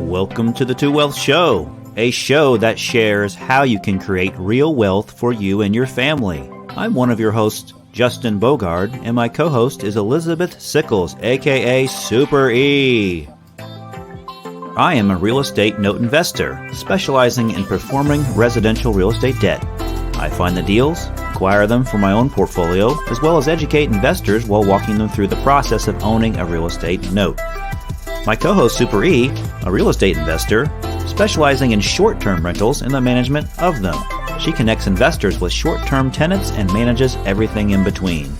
Welcome to the Two Wealth Show, a show that shares how you can create real wealth for you and your family. I'm one of your hosts, Justin Bogard, and my co-host is Elizabeth Sickles, aka Super E. I am a real estate note investor, specializing in performing residential real estate debt. I find the deals, acquire them for my own portfolio, as well as educate investors while walking them through the process of owning a real estate note. My co-host Super E, a real estate investor, specializing in short-term rentals and the management of them. She connects investors with short-term tenants and manages everything in between.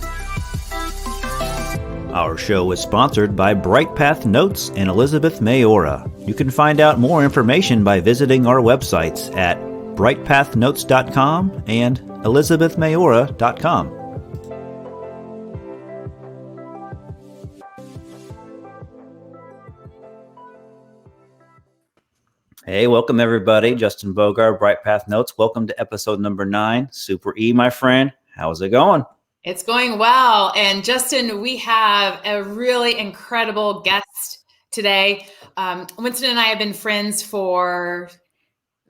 Our show is sponsored by BrightPath Notes and Elizabeth Mayora. You can find out more information by visiting our websites at brightpathnotes.com and elizabethmayora.com. Hey, welcome everybody. Justin Bogard, BrightPath Notes. Welcome to episode number 9. Super E, my friend. How's it going? It's going well. And Justin, we have a really incredible guest today. Winston and I have been friends for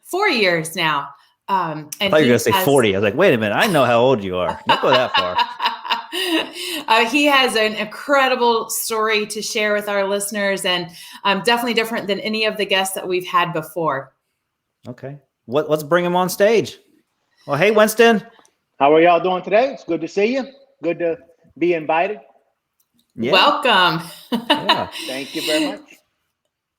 4 years now. And I thought you were going to say 40. I was like, wait a minute. I know how old you are. Don't go that far. He has an incredible story to share with our listeners, and definitely different than any of the guests that we've had before. Okay. Let's bring him on stage. Well, hey, Winston. How are y'all doing today? It's good to see you. Good to be invited. Yeah. Welcome. Yeah. Thank you very much.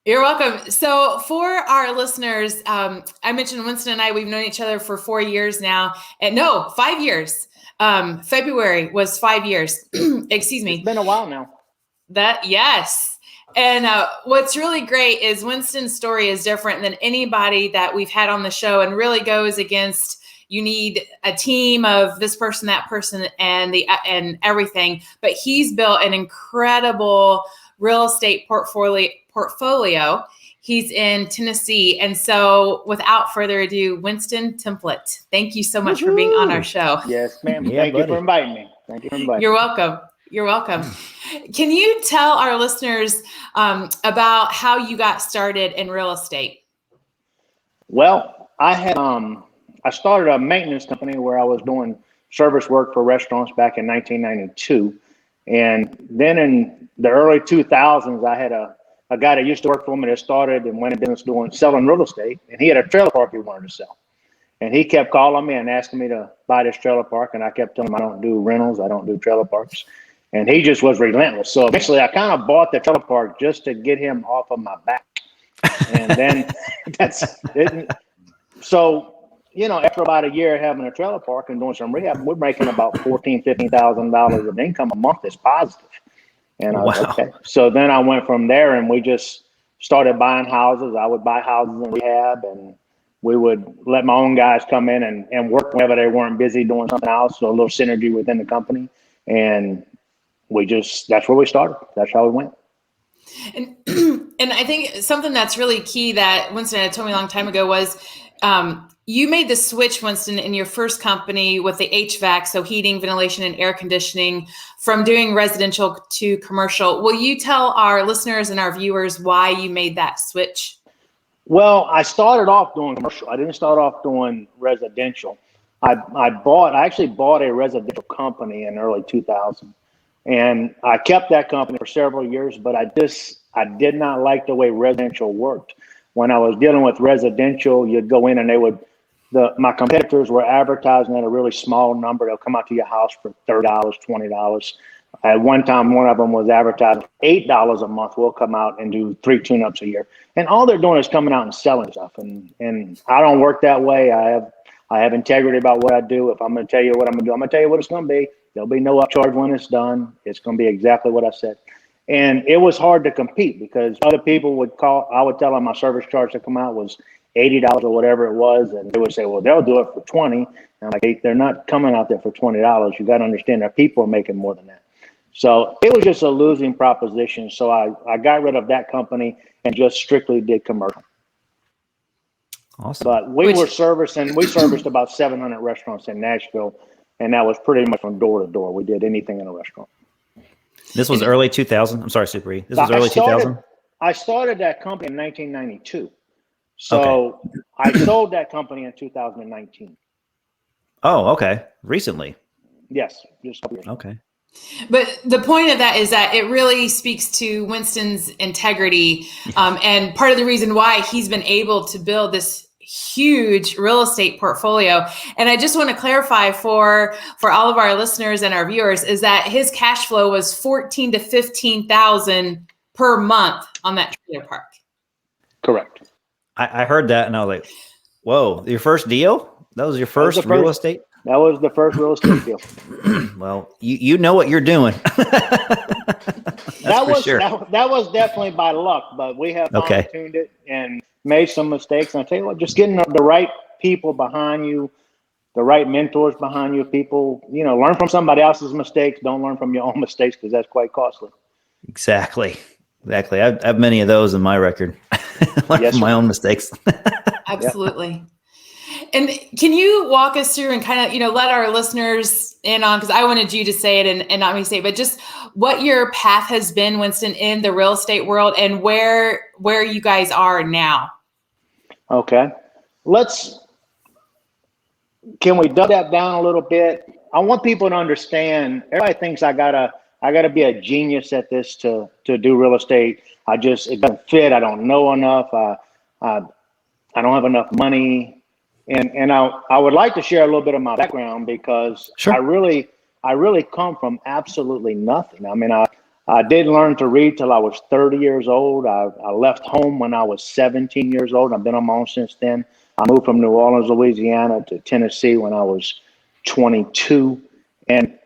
You're welcome. So for our listeners, I mentioned Winston and I, we've known each other for 4 years now. And no, 5 years. February was 5 years. Excuse me. It's been a while now. Yes. And what's really great is Winston's story is different than anybody that we've had on the show, and really goes against, you need a team of this person, that person, and everything. But he's built an incredible real estate portfolio. He's in Tennessee. And so without further ado, Winston Templet, thank you so much for being on our show. Yes, ma'am. Thank you for inviting me. You're welcome. You're welcome. Can you tell our listeners about how you got started in real estate? Well, I started a maintenance company where I was doing service work for restaurants back in 1992. And then in the early 2000s, I had a guy that used to work for me that started and went in business selling real estate. And he had a trailer park he wanted to sell. And he kept calling me and asking me to buy this trailer park. And I kept telling him, I don't do rentals. I don't do trailer parks. And he just was relentless. So eventually I kind of bought the trailer park just to get him off of my back. And then that's it. So, after about a year having a trailer park and doing some rehab, we're making about $14,000-$15,000 of income a month that's positive. And I was okay. So then I went from there, and we just started buying houses. I would buy houses in rehab, and we would let my own guys come in and work whenever they weren't busy doing something else. So a little synergy within the company. And that's where we started. That's how we went. And I think something that's really key that Winston had told me a long time ago was, you made the switch, Winston, in your first company with the HVAC, so heating, ventilation, and air conditioning, from doing residential to commercial. Will you tell our listeners and our viewers why you made that switch? Well, I started off doing commercial. I didn't start off doing residential. I actually bought a residential company in early 2000, and I kept that company for several years, but I did not like the way residential worked. When I was dealing with residential, you'd go in and my competitors were advertising at a really small number. They'll come out to your house for $30, $20. At one time, one of them was advertising $8 a month. We'll come out and do 3 tune-ups a year. And all they're doing is coming out and selling stuff. And I don't work that way. I have integrity about what I do. If I'm going to tell you what I'm going to do, I'm going to tell you what it's going to be. There'll be no upcharge when it's done. It's going to be exactly what I said. And it was hard to compete because other people would call. I would tell them my service charge to come out was $80 or whatever it was. And they would say, well, they'll do it for $20. And I'm like, hey, they're not coming out there for $20. You got to understand that people are making more than that. So it was just a losing proposition. So I got rid of that company and just strictly did commercial. Awesome. But we serviced about 700 restaurants in Nashville. And that was pretty much from door to door. We did anything in a restaurant. This was early 2000. I'm sorry, Super E. This was I early started- 2000. I started that company in 1992. So Okay. I sold that company in 2019. Oh, okay. Recently. Yes, just a couple years. Okay. But the point of that is that it really speaks to Winston's integrity. And part of the reason why he's been able to build this huge real estate portfolio. And I just want to clarify for all of our listeners and our viewers is that his cash flow was 14 to 15,000 per month on that trailer park. Correct. I heard that and I was like, whoa, your first deal? That was your first real estate? That was the first real estate deal. Well, you know what you're doing. That was definitely by luck, but we have fine-tuned it and made some mistakes. And I tell you what, just getting the right people behind you, the right mentors behind you, people, learn from somebody else's mistakes. Don't learn from your own mistakes because that's quite costly. Exactly. I have many of those in my record. Learn from my own mistakes. Absolutely. Yeah. And can you walk us through and kind of, let our listeners in on, because I wanted you to say it and not me say it, but just what your path has been, Winston, in the real estate world and where you guys are now. Okay. Can we dumb that down a little bit? I want people to understand, everybody thinks I gotta be a genius at this to do real estate. It doesn't fit. I don't know enough. I don't have enough money. And I would like to share a little bit of my background because sure. I really come from absolutely nothing. I mean, I didn't learn to read till I was 30 years old. I left home when I was 17 years old. I've been on my own since then. I moved from New Orleans, Louisiana to Tennessee when I was 22. And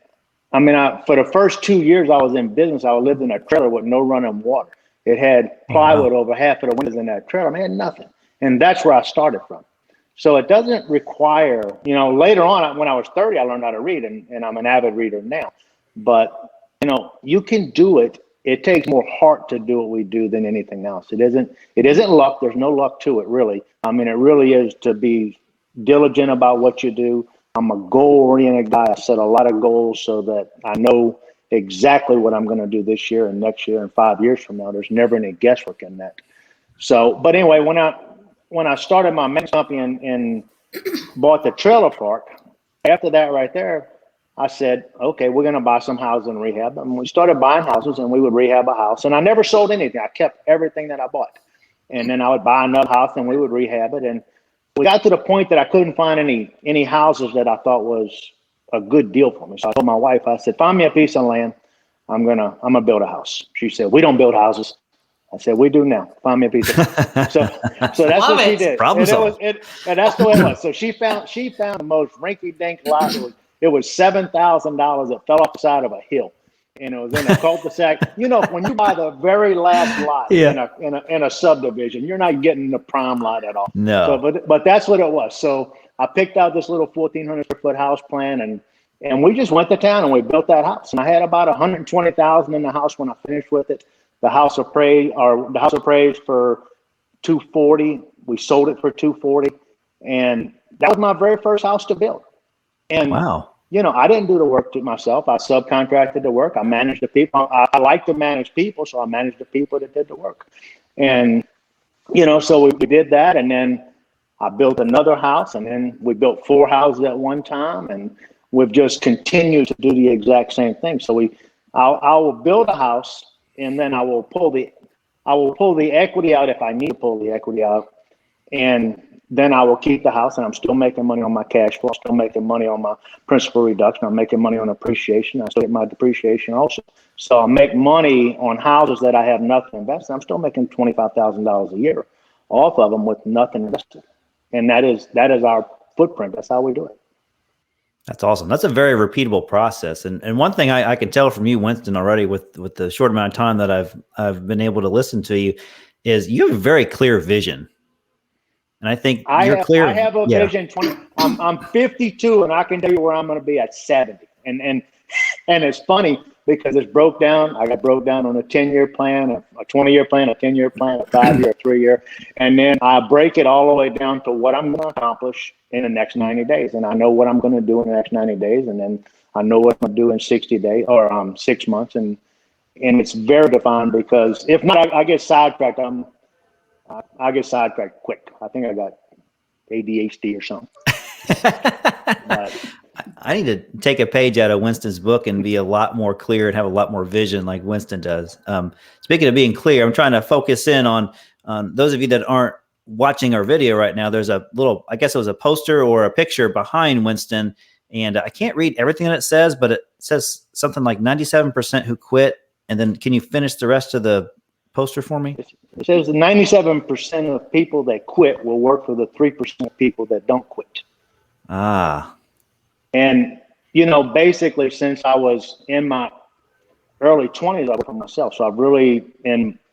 I mean, for the first 2 years I was in business, I lived in a trailer with no running water. It had plywood over half of the windows in that trailer. I had nothing. And that's where I started from. So it doesn't require, later on when I was 30, I learned how to read and I'm an avid reader now. But, you can do it. It takes more heart to do what we do than anything else. It isn't luck. There's no luck to it, really. I mean, it really is to be diligent about what you do. I'm a goal-oriented guy. I set a lot of goals so that I know exactly what I'm going to do this year and next year and 5 years from now. There's never any guesswork in that. So, but anyway, when I started my main company and bought the trailer park, after that right there, I said, okay, we're going to buy some houses and rehab them. And we started buying houses and we would rehab a house. And I never sold anything. I kept everything that I bought. And then I would buy another house and we would rehab it. And we got to the point that I couldn't find any houses that I thought was a good deal for me. So I told my wife, I said, find me a piece of land. I'm gonna build a house. She said, we don't build houses. I said, we do now. Find me a piece of land. So that's what she did. And that's the way it was. So she found the most rinky-dink lot. It was $7,000 that fell off the side of a hill. And it was in a cul-de-sac. When you buy the very last lot in a subdivision, you're not getting the prime lot at all. No. So, but that's what it was. So I picked out this little 1,400 square foot house plan and we just went to town and we built that house. And I had about $120,000 in the house when I finished with it. The house appraised for $240,000. We sold it for $240,000, and that was my very first house to build. And wow. I didn't do the work to myself. I subcontracted the work. I managed the people. I like to manage people, so I managed the people that did the work. And so we did that, and then I built another house, and then we built 4 houses at one time, and we've just continued to do the exact same thing. So I will build a house. And then I will pull the equity out if I need to pull the equity out. And then I will keep the house and I'm still making money on my cash flow. I'm still making money on my principal reduction. I'm making money on appreciation. I still get my depreciation also. So I make money on houses that I have nothing invested. I'm still making $25,000 a year off of them with nothing invested. And that is our footprint. That's how we do it. That's awesome. That's a very repeatable process. And one thing I can tell from you, Winston, already with the short amount of time that I've been able to listen to you is you have a very clear vision. And I think I have a vision. I'm 52 and I can tell you where I'm going to be at 70. And it's funny because it's broke down. I got broke down on a 10-year plan, a 20-year plan, a 10-year plan, a 5-year, a 3-year. And then I break it all the way down to what I'm going to accomplish in the next 90 days. And I know what I'm going to do in the next 90 days. And then I know what I'm going to do in 60 days or 6 months. And and it's very defined, because if not, I get sidetracked. I get sidetracked quick. I think I got ADHD or something. But I need to take a page out of Winston's book and be a lot more clear and have a lot more vision like Winston does. Speaking of being clear, I'm trying to focus in on those of you that aren't watching our video right now. There's a little, I guess it was a poster or a picture behind Winston, and I can't read everything that it says, but it says something like 97% who quit. And then can you finish the rest of the poster for me? It says 97% of people that quit will work for the 3% of people that don't quit. Ah. And, basically since I was in my early 20s, I worked for myself. So I've really,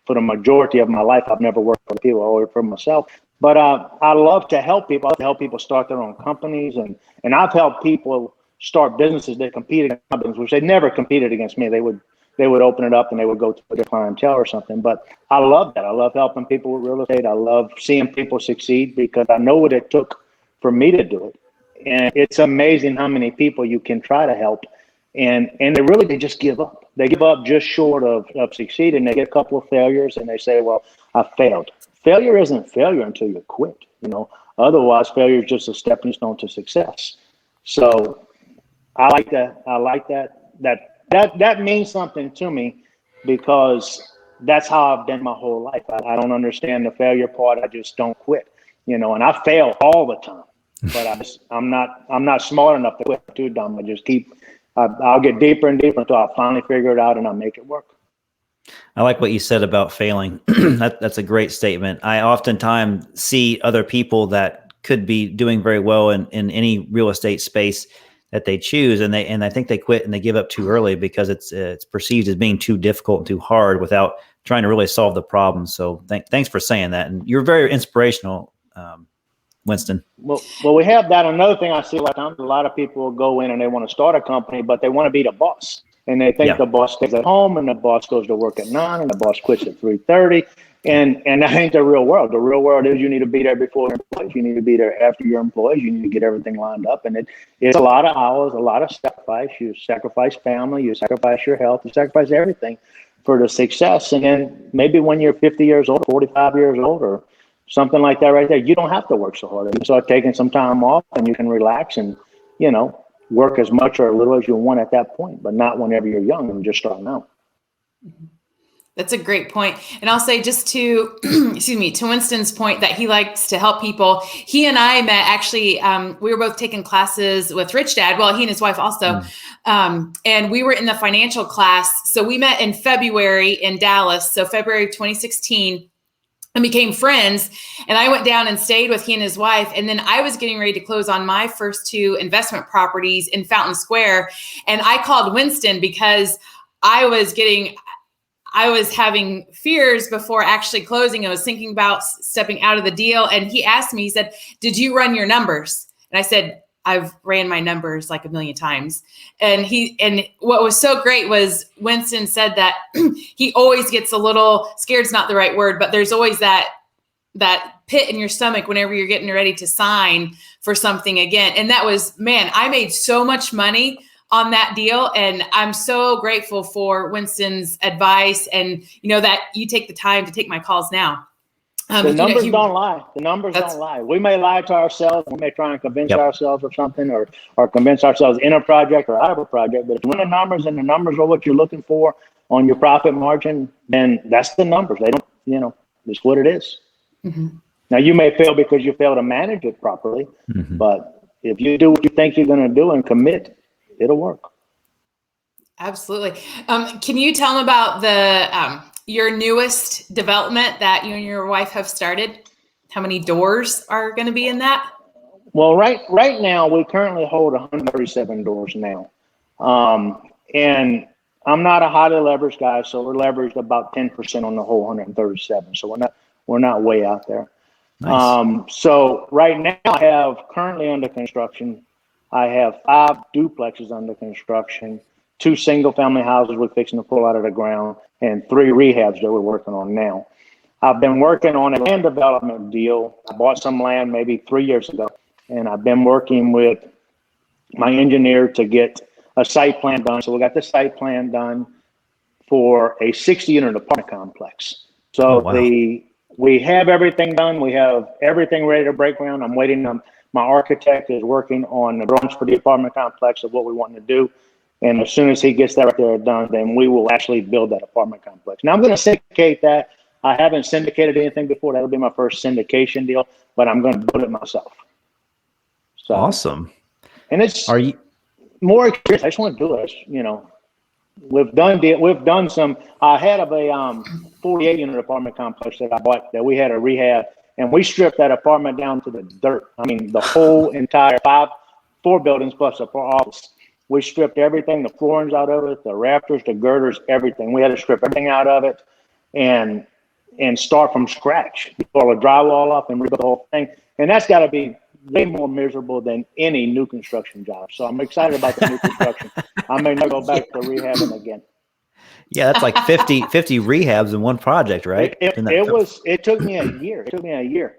for the majority of my life, I've never worked for people. I worked for myself. But I love to help people. I love to help people start their own companies. And I've helped people start businesses that compete against my business, which they never competed against me. They would open it up and they would go to their clientele or something. But I love that. I love helping people with real estate. I love seeing people succeed, because I know what it took for me to do it. And it's amazing how many people you can try to help. And they just give up. They give up just short of succeeding. They get a couple of failures and they say, well, I failed. Failure isn't failure until you quit. Otherwise, failure is just a stepping stone to success. So I like that. I like that. That means something to me, because that's how I've been my whole life. I don't understand the failure part. I just don't quit, and I fail all the time, but I'm not smart enough to quit. Too dumb. I just I'll get deeper and deeper until I finally figure it out and I make it work. I like what you said about failing. That's a great statement. I oftentimes see other people that could be doing very well in any real estate space that they choose, and I think they quit and they give up too early because it's perceived as being too difficult and too hard without trying to really solve the problem. So thanks for saying that, and you're very inspirational, Winston. Well, we have that. Another thing I see a lot of people will go in and they want to start a company, but they want to be the boss, and they think the boss stays at home and the boss goes to work at 9 and the boss quits at 3:30. And that ain't the real world. The real world is you need to be there before your employees. You need to be there after your employees. You need to get everything lined up. And it's a lot of hours, a lot of sacrifice. You sacrifice family, you sacrifice your health, you sacrifice everything for the success. And then maybe when you're 50 years old, 45 years old, or something like that right there, you don't have to work so hard. You start taking some time off and you can relax and, work as much or as little as you want at that point, but not whenever you're young and just starting out. Mm-hmm. That's a great point. And I'll say just to, to Winston's point that he likes to help people. He and I met actually, we were both taking classes with Rich Dad. Well, he and his wife also. And we were in the financial class. So we met in February in Dallas. So February 2016. And became friends. And I went down and stayed with he and his wife. And then I was getting ready to close on my first 2 investment properties in Fountain Square. And I called Winston because I was having fears before actually closing. I was thinking about stepping out of the deal. And he asked me, he said, "Did you run your numbers?" And I said, "I've ran my numbers like 1,000,000 times." And what was so great was Winston said that he always gets a little scared's not the right word, but there's always that pit in your stomach whenever you're getting ready to sign for something again. And that was, man, I made so much money on that deal. And I'm so grateful for Winston's advice and, that you take the time to take my calls now. The numbers don't lie. The numbers don't lie. We may lie to ourselves. We may try and convince ourselves of something or convince ourselves in a project or out of a project. But if you run the numbers and the numbers are what you're looking for on your profit margin, then that's the numbers. They don't, it's what it is. Mm-hmm. Now, you may fail because you fail to manage it properly. Mm-hmm. But if you do what you think you're going to do and commit, it'll work. Absolutely. Can you tell them about your newest development that you and your wife have started? How many doors are going to be in that? Well, right now, we currently hold 137 doors now. And I'm not a highly leveraged guy, so we're leveraged about 10% on the whole 137. So we're not way out there. Nice. So right now, I have currently under construction, I have 5 duplexes under construction, 2 single-family houses we're fixing to pull out of the ground, and 3 rehabs that we're working on now. I've been working on a land development deal. I bought some land maybe 3 years ago, and I've been working with my engineer to get a site plan done. So we got the site plan done for a 60-unit apartment complex. So Oh, wow. we have everything done. We have everything ready to break ground. I'm waiting. My architect is working on the drawings for the apartment complex of what we want to do. And as soon as he gets that right there done, then we will actually build that apartment complex. Now I'm going to syndicate that. I haven't syndicated anything before. That'll be my first syndication deal, but I'm going to build it myself. So Awesome. And it's Are you? more experience. I just want to do it. You know, we've done some. I had a 48-unit apartment complex that I bought that we had a rehab, and we stripped that apartment down to the dirt. I mean, the whole entire four buildings plus a office. We stripped everything, the floorings out of it, the rafters, the girders, everything. We had to strip everything out of it and start from scratch. Pull the drywall up and rebuild the whole thing. And that's got to be way more miserable than any new construction job. So I'm excited about the new construction. I may not go back to rehabbing again. Yeah, that's like 50 rehabs in one project, right? It took me a year. It took me a year.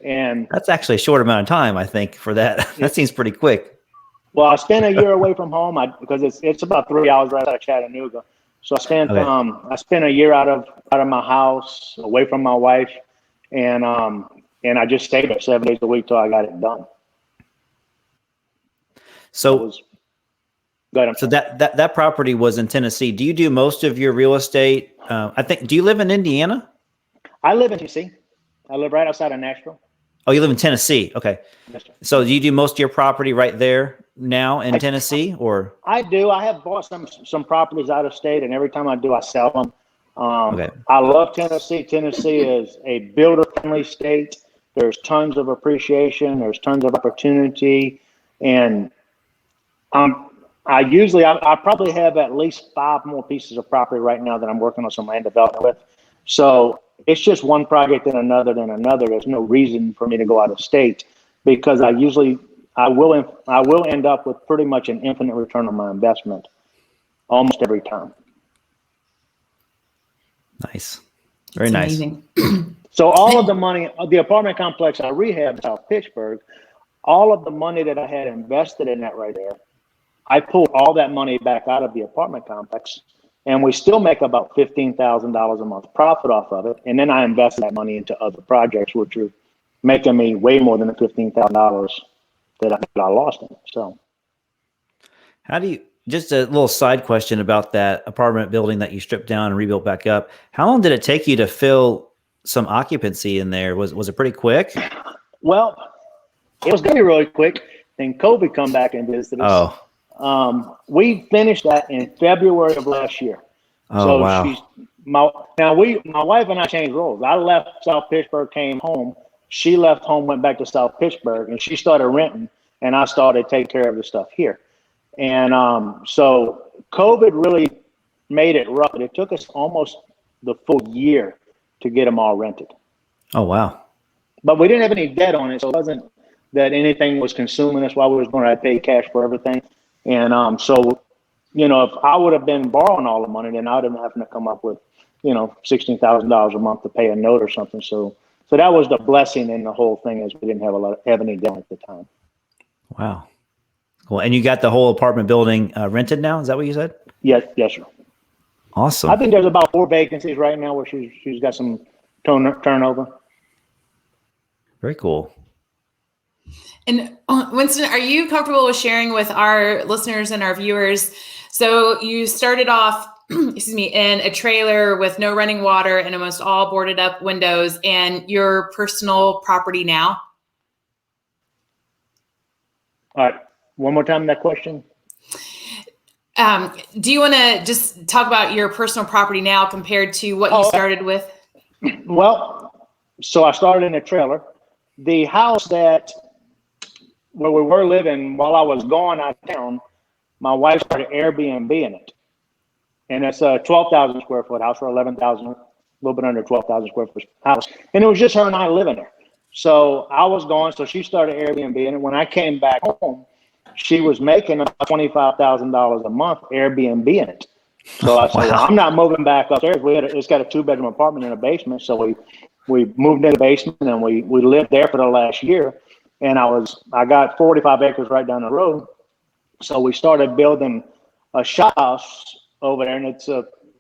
And that's actually a short amount of time, I think, for that. That seems pretty quick. Well, I spent a year away from home because it's about 3 hours right out of Chattanooga. So I spent a year out of my house, away from my wife, and I just stayed there 7 days a week till I got it done. So that property was in Tennessee. Do you do most of your real estate? Do you live in Indiana? I live in Tennessee. I live right outside of Nashville. Oh, you live in Tennessee. Okay. Yes, sir. So do you do most of your property right there now in Tennessee, or? I do. I have bought some properties out of state, and every time I do, I sell them. Okay. I love Tennessee. Tennessee is a builder-friendly state. There's tons of appreciation. There's tons of opportunity, and I probably have at least 5 more pieces of property right now that I'm working on some land development with. So it's just one project and another. There's no reason for me to go out of state because I will end up with pretty much an infinite return on my investment almost every time. Nice. Very nice. So all of the money, the apartment complex I rehabbed in South Pittsburgh, all of the money that I had invested in that right there, I pulled all that money back out of the apartment complex, and we still make about $15,000 a month profit off of it. And then I invested that money into other projects, which are making me way more than the $15,000 that I lost in it. So just a little side question about that apartment building that you stripped down and rebuilt back up. How long did it take you to fill some occupancy in there? Was it pretty quick? Well, it was going to be really quick. Then COVID come back and visited us. Oh. We finished that in February of last year. Oh, so wow. My wife and I changed roles. I left South Pittsburgh, came home. She left home, went back to South Pittsburgh, and she started renting, and I started taking care of the stuff here. And so COVID really made it rough. It took us almost the full year to get them all rented. Oh, wow. But we didn't have any debt on it, so it wasn't that anything was consuming us while we was going to pay cash for everything. And so, if I would have been borrowing all the money, then I would have been having to come up with, $16,000 a month to pay a note or something. So that was the blessing in the whole thing, is we didn't have any debt at the time. Wow. Cool. And you got the whole apartment building rented now? Is that what you said? Yes, sir. Awesome. I think there's about 4 vacancies right now where she's got some turnover. Very cool. And Winston, are you comfortable with sharing with our listeners and our viewers? So you started off, in a trailer with no running water and almost all boarded up windows, and your personal property now? All right. One more time that question. Do you want to just talk about your personal property now compared to what you started with? Well, so I started in a trailer. The house where we were living while I was gone out of town, my wife started Airbnb in it. And it's a 12,000 square foot house, or 11,000, a little bit under 12,000 square foot house. And it was just her and I living there. So I was gone, so she started Airbnb in it. When I came back home, she was making about $25,000 a month Airbnb in it. So I said, well, I'm not moving back upstairs. It's got a 2-bedroom apartment in a basement. So we moved in the basement, and we lived there for the last year. And I got 45 acres right down the road. So we started building a shop house over there, and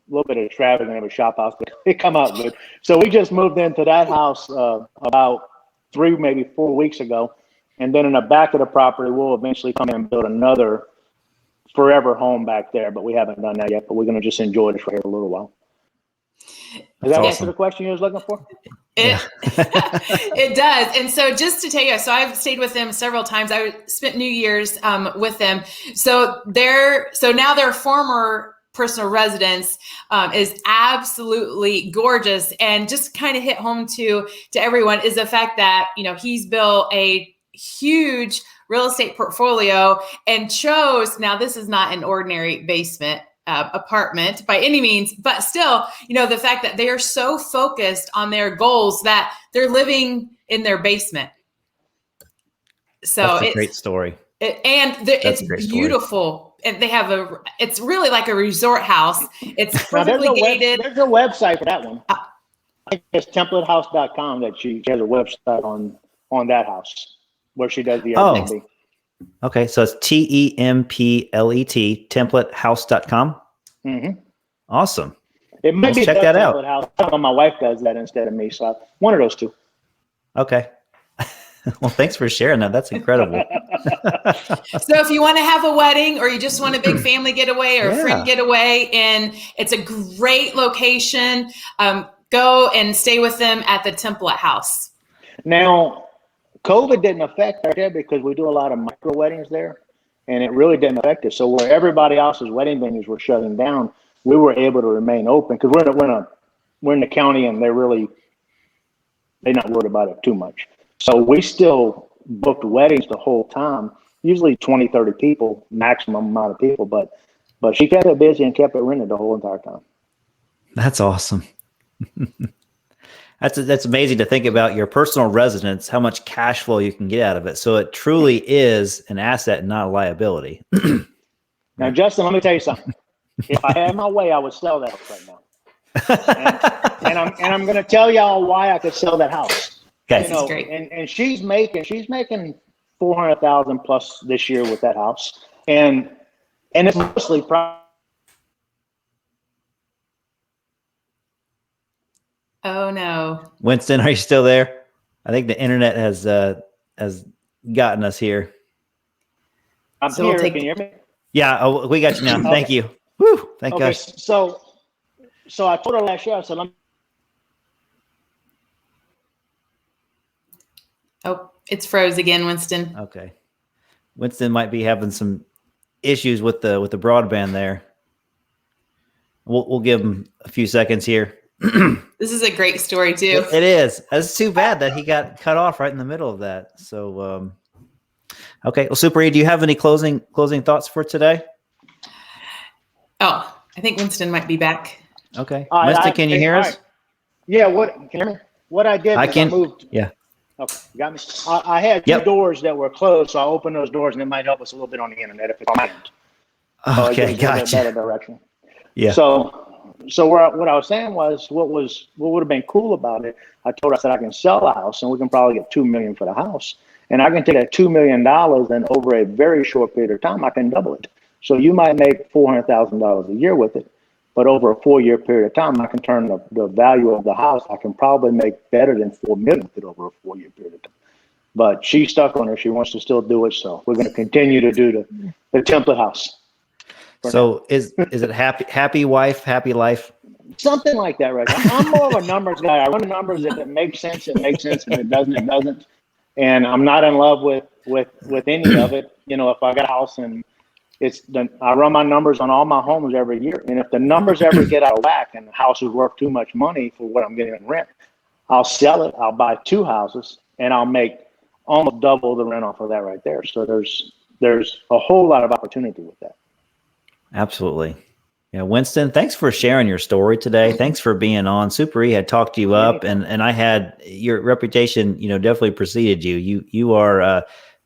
little bit extravagant of a shop house, but it come out good. So we just moved into that house about 3, maybe 4 weeks ago. And then in the back of the property, we'll eventually come in and build another forever home back there, but we haven't done that yet. But we're going to just enjoy this for here a little while. Does that answer the question you was looking for? It does. And so just to tell you, so I've stayed with them several times. I spent New Year's with them. So now their former personal residence is absolutely gorgeous, and just kind of hit home to everyone is the fact that, he's built a huge real estate portfolio and chose, now this is not an ordinary basement apartment by any means, but still, the fact that they are so focused on their goals that they're living in their basement. So it's a great story. It's beautiful. And they have it's really like a resort house. It's perfectly gated. There's a website for that one. I think it's templethouse.com that she has a website on that house where she does the Airbnb. Okay, so it's TEMPLET, templethouse.com. Mm-hmm. Awesome. It might be check that out. House. I don't know, my wife does that instead of me, so one of those two. Okay. Well, thanks for sharing that. That's incredible. So if you want to have a wedding, or you just want a big family getaway or a friend getaway, and it's a great location, go and stay with them at the Templet house. Now, COVID didn't affect us there because we do a lot of micro weddings there, and it really didn't affect us. So where everybody else's wedding venues were shutting down, we were able to remain open because we're in the county, and they're not worried about it too much. So we still booked weddings the whole time, usually 20, 30 people, maximum amount of people, but she kept it busy and kept it rented the whole entire time. That's awesome. That's amazing to think about your personal residence, how much cash flow you can get out of it. So it truly is an asset and not a liability. Now, Justin, let me tell you something. If I had my way, I would sell that house right now. And I'm going to tell y'all why I could sell that house. Okay. This is great. And she's making $400,000 plus this year with that house, and it's mostly Oh no, Winston, are you still there? I think the internet has gotten us here. I'm So here. we'll Can you hear me? Yeah, we got you now. Okay. Thank you. Woo, thank Okay, gosh. so I told her last year, I said, oh, it's froze again, Winston. Okay. Winston might be having some issues with the broadband there. We'll give him a few seconds here. This is a great story too. It is. It's too bad that he got cut off right in the middle of that. So, okay. Well, Super E, do you have any closing thoughts for today? Oh, I think Winston might be back. Okay. Winston, can you hear us? Right. Yeah. Can you hear me? What I did was I moved. Yeah. Okay, got me. I had two doors that were closed, so I opened those doors, and it might help us a little bit on the internet if it's on my end. Okay, gotcha. Better direction. Yeah. So what I was saying was, what would have been cool about it? I told her, I said, I can sell the house, and we can probably get $2 million for the house, and I can take that $2 million, and over a very short period of time, I can double it. So you might make $400,000 a year with it, but over a 4-year period of time, I can turn the value of the house. I can probably make better than $4 million with it over a 4-year period of time. But she's stuck on it. She wants to still do it, so we're going to continue to do the Templet house. So is it happy wife, happy life? Something like that, right? I'm more of a numbers guy. I run the numbers. If it makes sense, it makes sense. If it doesn't, it doesn't. And I'm not in love with any of it. If I got a house and I run my numbers on all my homes every year. And if the numbers ever get out of whack and the house is worth too much money for what I'm getting in rent, I'll sell it. I'll buy 2 houses, and I'll make almost double the rent off of that right there. So there's a whole lot of opportunity with that. Absolutely. Yeah, Winston, thanks for sharing your story today. Thanks for being on. Super E had talked you up, and I had your reputation, definitely preceded you. You are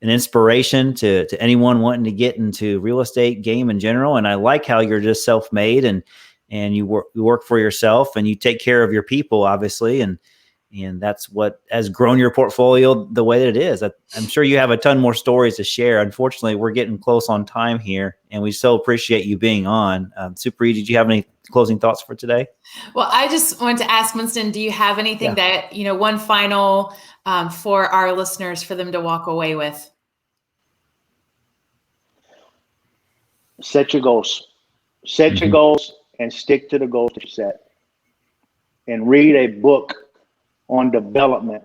an inspiration to anyone wanting to get into real estate game in general. And I like how you're just self-made and you work for yourself and you take care of your people, obviously. And And that's what has grown your portfolio the way that it is. I'm sure you have a ton more stories to share. Unfortunately, we're getting close on time here, and we so appreciate you being on. Super E, did you have any closing thoughts for today? Well, I just wanted to ask Winston, do you have anything that, one final for our listeners for them to walk away with? Set your goals. Set your goals and stick to the goals that you set. And read a book on development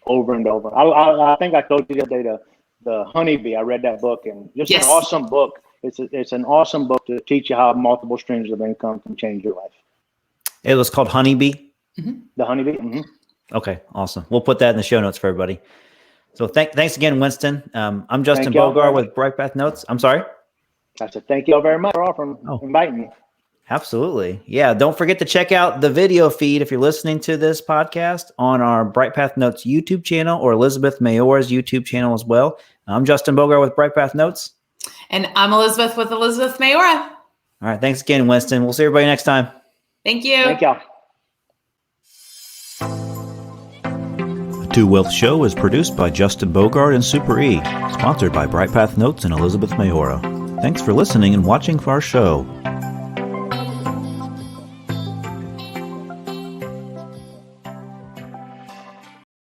over and over. I think I told you the other day the Honeybee. I read that book, and just an awesome book. It's an awesome book to teach you how multiple streams of income can change your life. It was called Honeybee? The Honeybee? Mm-hmm. Okay, awesome. We'll put that in the show notes for everybody. So thanks again, Winston. I'm Justin Bogard with Bright Path Notes. I'm sorry? I said thank you all very much for inviting me. Absolutely. Yeah. Don't forget to check out the video feed if you're listening to this podcast on our Bright Path Notes YouTube channel or Elizabeth Mayora's YouTube channel as well. I'm Justin Bogard with Bright Path Notes. And I'm Elizabeth with Elizabeth Mayora. All right. Thanks again, Winston. We'll see everybody next time. Thank you. Thank y'all. The Two Wealth Show is produced by Justin Bogard and Super E, sponsored by Bright Path Notes and Elizabeth Mayora. Thanks for listening and watching for our show.